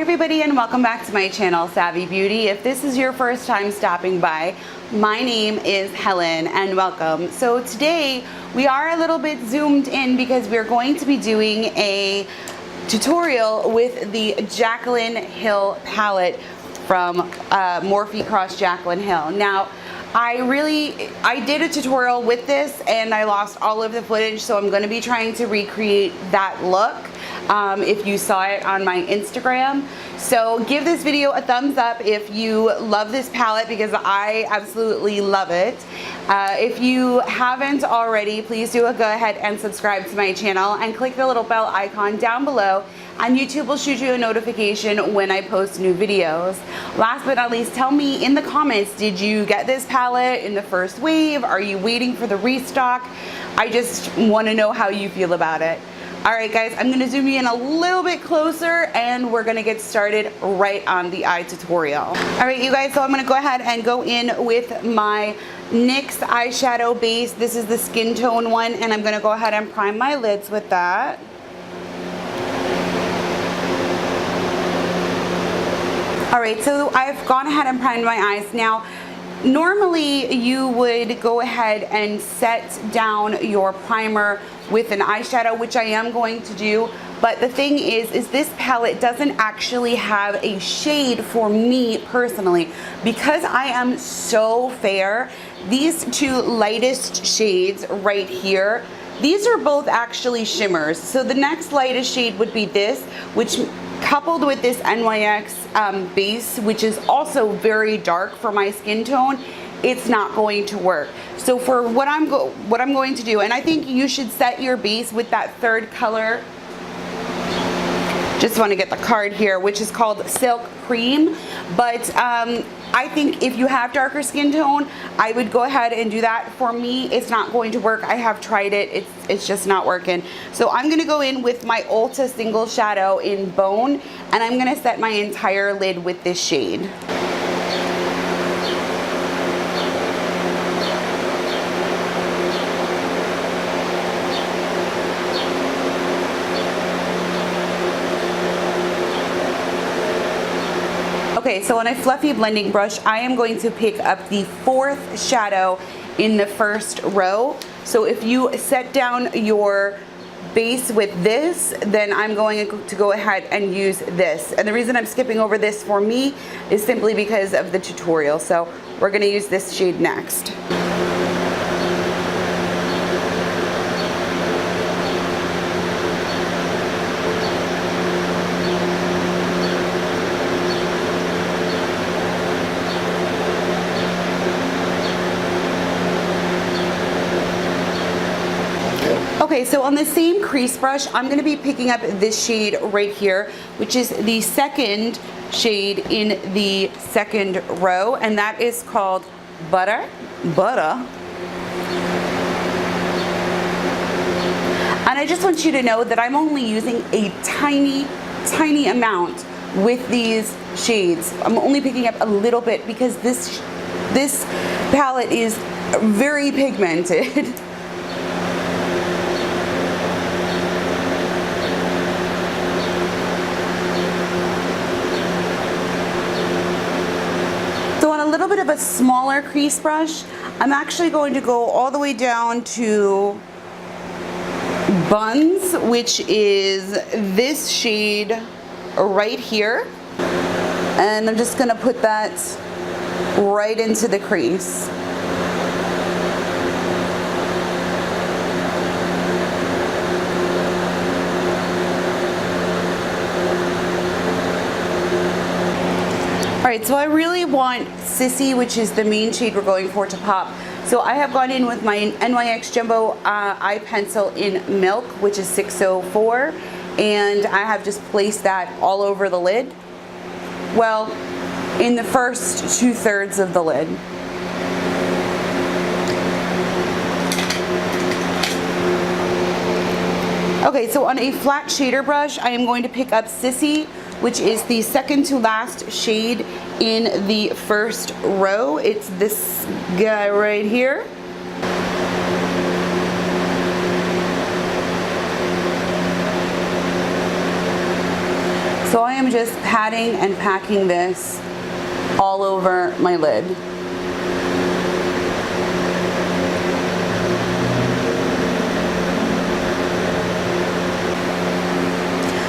Hi everybody and welcome back to my channel, Savvy Beauty. If this is your first time stopping by, my name is Helen and welcome. So today we are a little bit zoomed in because we're going to be doing a tutorial with the Jaclyn Hill palette from Morphe Cross Jaclyn Hill. Now, I did a tutorial with this and I lost all of the footage, so I'm going to be trying to recreate that look. If you saw it on my Instagram. So give this video a thumbs up if you love this palette, because I absolutely love it. If you haven't already, please do go ahead and subscribe to my channel and click the little bell icon down below, and YouTube will shoot you a notification when I post new videos. Last but not least, tell me in the comments, did you get this palette in the first wave? Are you waiting for the restock? I just want to know how you feel about it. Alright guys, I'm going to zoom you in a little bit closer and we're going to get started right on the eye tutorial. Alright you guys, so I'm going to go ahead and go in with my NYX eyeshadow base. This is the skin tone one, and I'm going to go ahead and prime my lids with that. Alright, so I've gone ahead and primed my eyes. Now, normally you would go ahead and set down your primer with an eyeshadow, which I am going to do, but the thing is this palette doesn't actually have a shade for me personally. Because I am so fair, these two lightest shades right here, these are both actually shimmers. So the next lightest shade would be this, which coupled with this NYX base, which is also very dark for my skin tone, it's not going to work. So for what I'm going to do, and I think you should set your base with that third color. Just want to get the card here, which is called Silk Cream. But I think if you have darker skin tone, I would go ahead and do that. For me, it's not going to work. I have tried it. It's just not working. So I'm going to go in with my Ulta Single Shadow in Bone, and I'm going to set my entire lid with this shade. Okay, so on a fluffy blending brush, I am going to pick up the fourth shadow in the first row. So if you set down your base with this, then I'm going to go ahead and use this. And the reason I'm skipping over this for me is simply because of the tutorial. So we're going to use this shade next. Okay, so on the same crease brush, I'm going to be picking up this shade right here, which is the second shade in the second row, and that is called Butter. And I just want you to know that I'm only using a tiny amount with these shades. I'm only picking up a little bit because this palette is very pigmented. So on a little bit of a smaller crease brush, I'm actually going to go all the way down to Buns, which is this shade right here. And I'm just going to put that right into the crease. Alright, so I really want Sissy, which is the main shade we're going for, to pop. So I have gone in with my NYX Jumbo Eye Pencil in Milk, which is 604, and I have just placed that all over the lid. Well, in the first 2/3 of the lid. Okay, so on a flat shader brush, I am going to pick up Sissy, which is the second to last shade in the first row. It's this guy right here. So I am just patting and packing this all over my lid.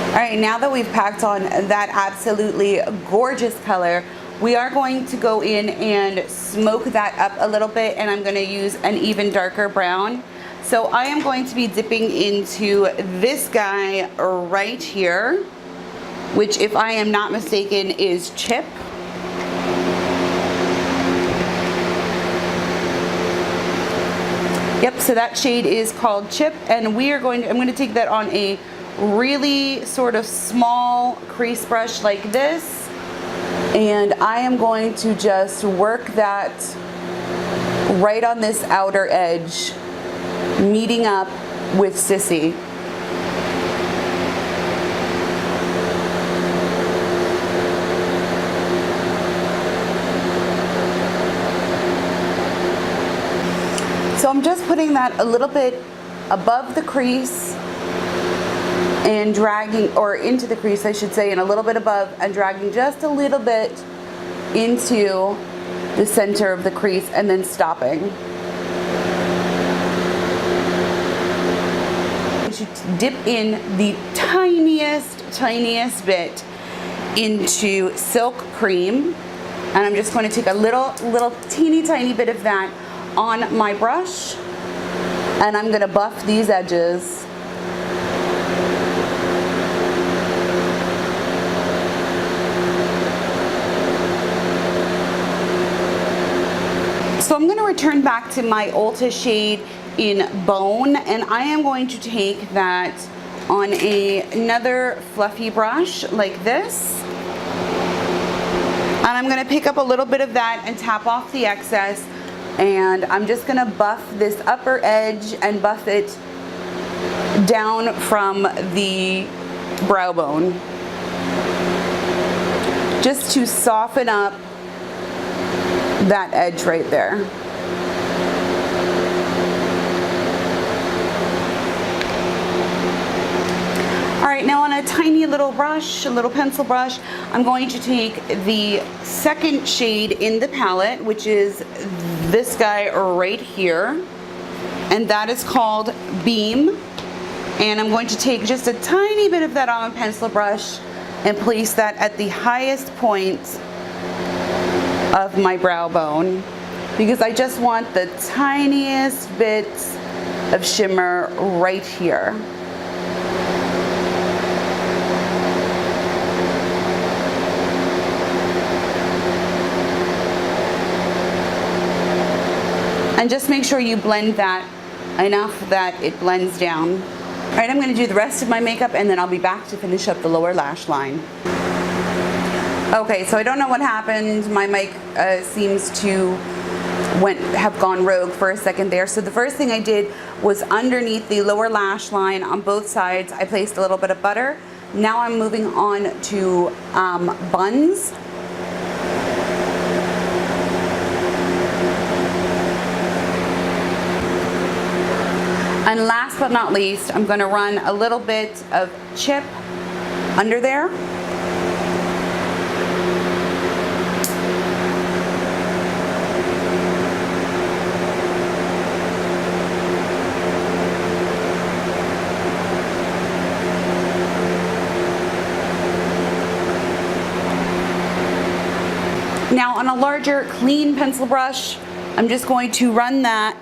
All right, now that we've packed on that absolutely gorgeous color, we are going to go in and smoke that up a little bit, and I'm gonna use an even darker brown. So I am going to be dipping into this guy right here, which, if I am not mistaken, is Chip. Yep, so that shade is called Chip, and I'm going to take that on a really sort of small crease brush like this, and I am going to just work that right on this outer edge, meeting up with Sissy. So I'm just putting that a little bit above the crease and dragging, or into the crease I should say, and a little bit above, and dragging just a little bit into the center of the crease, and then stopping. You should dip in the tiniest bit into silk cream, and I'm just going to take a little teeny tiny bit of that on my brush, and I'm going to buff these edges. So I'm going to return back to my Ulta shade in Bone, and I am going to take that on another fluffy brush like this, and I'm going to pick up a little bit of that and tap off the excess, and I'm just going to buff this upper edge and buff it down from the brow bone, just to soften up that edge right there. All right, now on a tiny little brush, a little pencil brush, I'm going to take the second shade in the palette, which is this guy right here, and that is called Beam. And I'm going to take just a tiny bit of that on a pencil brush and place that at the highest point of my brow bone, because I just want the tiniest bit of shimmer right here. And just make sure you blend that enough that it blends down. All right, I'm going to do the rest of my makeup, and then I'll be back to finish up the lower lash line. Okay, so I don't know what happened. My mic seems to have gone rogue for a second there. So the first thing I did was underneath the lower lash line on both sides, I placed a little bit of butter. Now I'm moving on to buns. And last but not least, I'm going to run a little bit of Chip under there. Now on a larger clean pencil brush, I'm just going to run that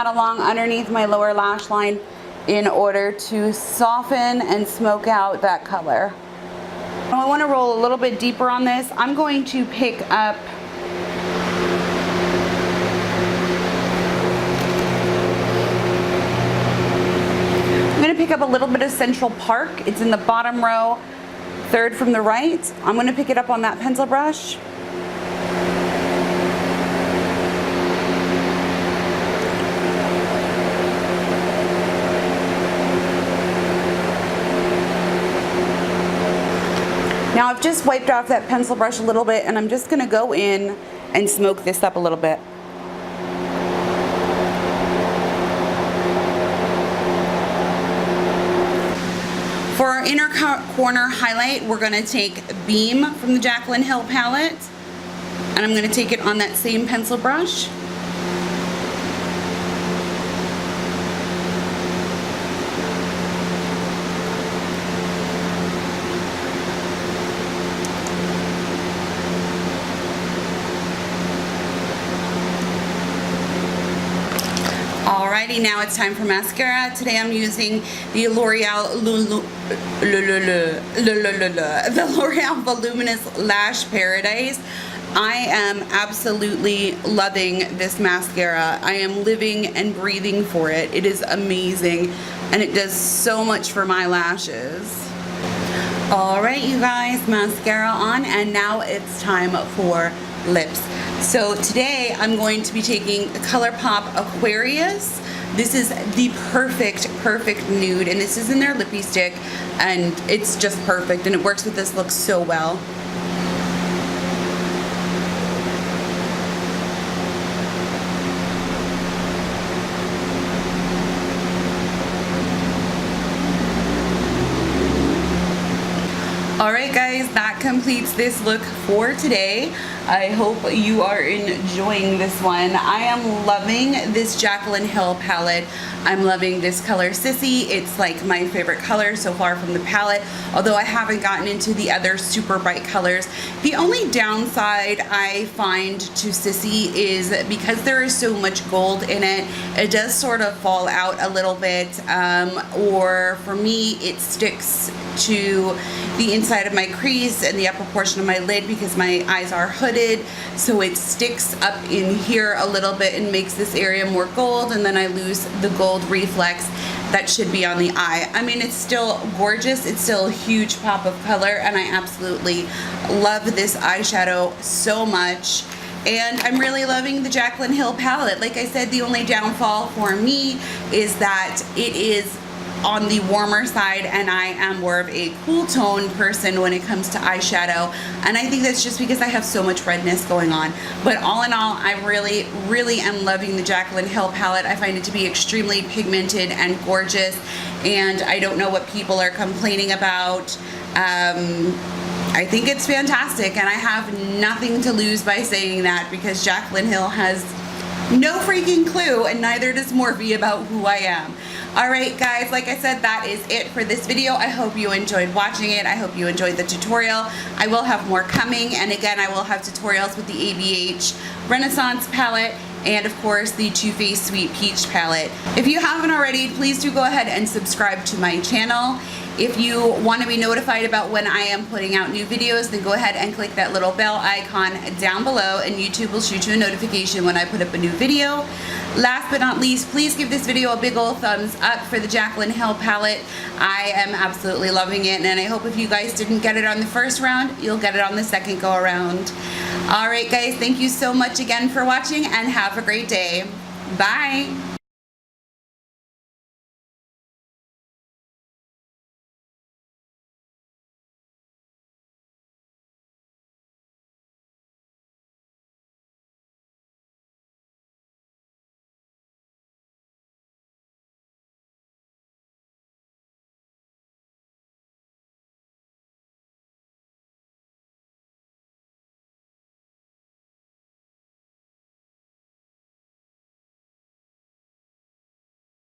along underneath my lower lash line in order to soften and smoke out that color. Now I want to roll a little bit deeper on this. I'm going to pick up a little bit of Central Park. It's in the bottom row, third from the right. I'm going to pick it up on that pencil brush. Now I've just wiped off that pencil brush a little bit, and I'm just going to go in and smoke this up a little bit. corner highlight, we're gonna take Beam from the Jaclyn Hill palette, and I'm gonna take it on that same pencil brush. Alrighty, now it's time for mascara. Today I'm using the L'Oreal Voluminous Lash Paradise. I am absolutely loving this mascara. I am living and breathing for it. It is amazing, and it does so much for my lashes. Alright, you guys, mascara on, and now it's time for lips. So today I'm going to be taking ColourPop Aquarius. This is the perfect nude, and this is in their lippy stick, and it's just perfect, and it works with this look so well. Alright guys, that completes this look for today. I hope you are enjoying this one. I am loving this Jaclyn Hill palette. I'm loving this color Sissy. It's like my favorite color so far from the palette, although I haven't gotten into the other super bright colors. The only downside I find to Sissy is because there is so much gold in it, it does sort of fall out a little bit, or for me it sticks to the inside of my crease and the upper portion of my lid because my eyes are hooded, so it sticks up in here a little bit and makes this area more gold, and then I lose the gold reflex that should be on the eye. I mean, it's still gorgeous, it's still a huge pop of color, and I absolutely love this eyeshadow so much. And I'm really loving the Jaclyn Hill palette. Like I said, the only downfall for me is that it is on the warmer side, and I am more of a cool tone person when it comes to eyeshadow, and I think that's just because I have so much redness going on. But all in all, I really am loving the Jaclyn Hill palette. I find it to be extremely pigmented and gorgeous, and I don't know what people are complaining about. I think it's fantastic, and I have nothing to lose by saying that because Jaclyn Hill has no freaking clue, and neither does Morphe, about who I am. Alright guys, like I said, that is it for this video. I hope you enjoyed watching it. I hope you enjoyed the tutorial. I will have more coming, and again, I will have tutorials with the ABH Renaissance palette and of course the Too Faced Sweet Peach palette. If you haven't already, please do go ahead and subscribe to my channel. If you want to be notified about when I am putting out new videos, then go ahead and click that little bell icon down below, and YouTube will shoot you a notification when I put up a new video. Last but not least, please give this video a big old thumbs up for the Jaclyn Hill palette. I am absolutely loving it, and I hope if you guys didn't get it on the first round, you'll get it on the second go around. Alright guys, thank you so much again for watching, and have a great day. Bye!